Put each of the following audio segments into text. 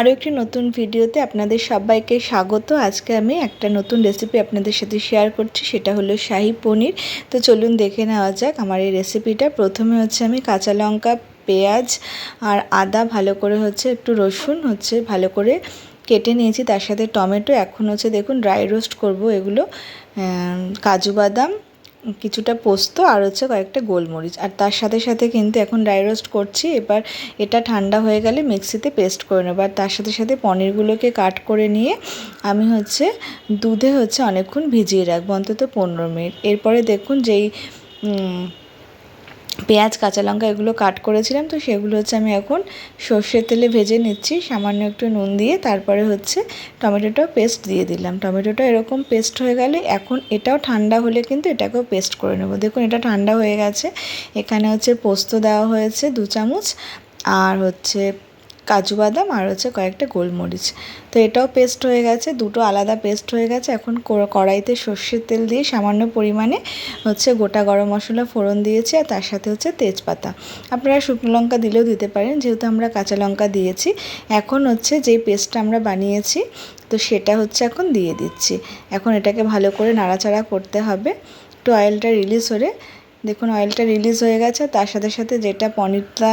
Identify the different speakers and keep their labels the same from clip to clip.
Speaker 1: আরও একটি নতুন ভিডিওতে আপনাদের সবাইকে স্বাগত। আজকে আমি একটা নতুন রেসিপি আপনাদের সাথে শেয়ার করছি, সেটা হলো শাহী পনির। তো চলুন দেখে নেওয়া যাক আমার এই রেসিপিটা। প্রথমে আমি কাঁচা লঙ্কা, পেঁয়াজ আর আদা, ভালো করে একটু রসুন ভালো করে কেটে নিয়েছি, তার সাথে টমেটো। এখন দেখুন ড্রাই রোস্ট করব এগুলো, কাজু বাদাম, কিছুটা পোস্ত আর কয়েকটা গোলমরিচ, আর তার সাথে সাথে কিন্তু এখন ড্রাই রোস্ট করছি। এবার এটা ঠান্ডা হয়ে গেলে মিক্সিতে পেস্ট করে নেব। আর তার সাথে সাথে পনিরগুলোকে কাট করে নিয়ে আমি দুধে অনেকক্ষণ ভিজিয়ে রাখবো, অন্তত 15 মিনিট। এরপরে দেখুন যেই পেঁয়াজ, কাঁচা লঙ্কা এগুলো কাট করেছিলাম, তো সেগুলো আমি এখন সর্ষের তেলে ভেজে নিচ্ছি সামান্য একটু নুন দিয়ে। তারপরে টমেটোটাও পেস্ট দিয়ে দিলাম। টমেটোটা এরকম পেস্ট হয়ে গেলে এখন এটাও ঠান্ডা হলে কিন্তু এটাকেও পেস্ট করে নেব। দেখুন এটা ঠান্ডা হয়ে গেছে। এখানে পোস্ত দেওয়া হয়েছে 2 চামচ, আর কাজু বাদাম আর কয়েকটা গোলমরিচ। তো এটাও পেস্ট হয়ে গেছে, দুটো আলাদা পেস্ট হয়ে গেছে। এখন কড়াইতে সর্ষের তেল দিয়ে সামান্য পরিমাণে গোটা গরম মশলা ফোড়ন দিয়েছি, আর তার সাথে তেজপাতা। আপনারা শুকনো লঙ্কা দিলেও দিতে পারেন, যেহেতু আমরা কাঁচা লঙ্কা দিয়েছি। এখন যেই পেস্টটা আমরা বানিয়েছি, তো সেটা এখন দিয়ে দিচ্ছি। এখন এটাকে ভালো করে নাড়াচাড়া করতে হবে, একটু অয়েলটা রিলিজ হলে। দেখুন অয়েলটা রিলিজ হয়ে গেছে। তার সাথে সাথে যেটা পনিরটা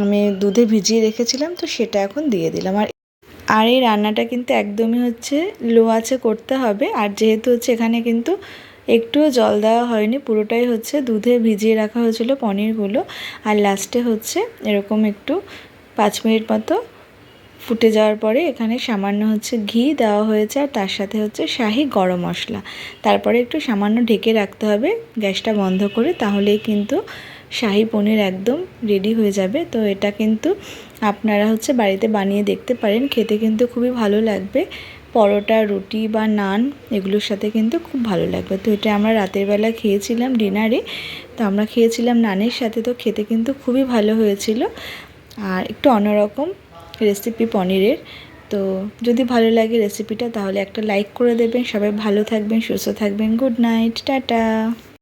Speaker 1: আমি দুধে ভিজিয়ে রেখেছিলাম, তো সেটা এখন দিয়ে দিলাম। আর এই রান্নাটা কিন্তু একদমই লো আঁচে করতে হবে। আর যেহেতু এখানে কিন্তু একটুও জল দেওয়া হয়নি, পুরোটাই দুধে ভিজিয়ে রাখা হয়েছিল পনিরগুলো। আর লাস্টে এরকম একটু 5 মিনিট মতো ফুটে যাওয়ার পরে এখানে সামান্য ঘি দেওয়া হয়েছে, আর তার সাথে শাহি গরম মশলা। তারপরে একটু সামান্য ঢেকে রাখতে হবে গ্যাসটা বন্ধ করে, তাহলেই কিন্তু শাহী পনির একদম রেডি হয়ে যাবে। তো এটা কিন্তু আপনারা বাড়িতে বানিয়ে দেখতে পারেন, খেতে কিন্তু খুবই ভালো লাগবে। পরোটা, রুটি বা নান এগুলোর সাথে কিন্তু খুব ভালো লাগবে। তো এটা আমরা রাতের বেলা খেয়েছিলাম ডিনারে, তো আমরা খেয়েছিলাম নানের সাথে। তো খেতে কিন্তু খুবই ভালো হয়েছিল, আর একটু অন্যরকম রেসিপি পনিরের। তো যদি ভালো লাগে রেসিপিটা, তাহলে একটা লাইক করে দেবেন। সবাই ভালো থাকবেন, সুস্থ থাকবেন। Good night, tata.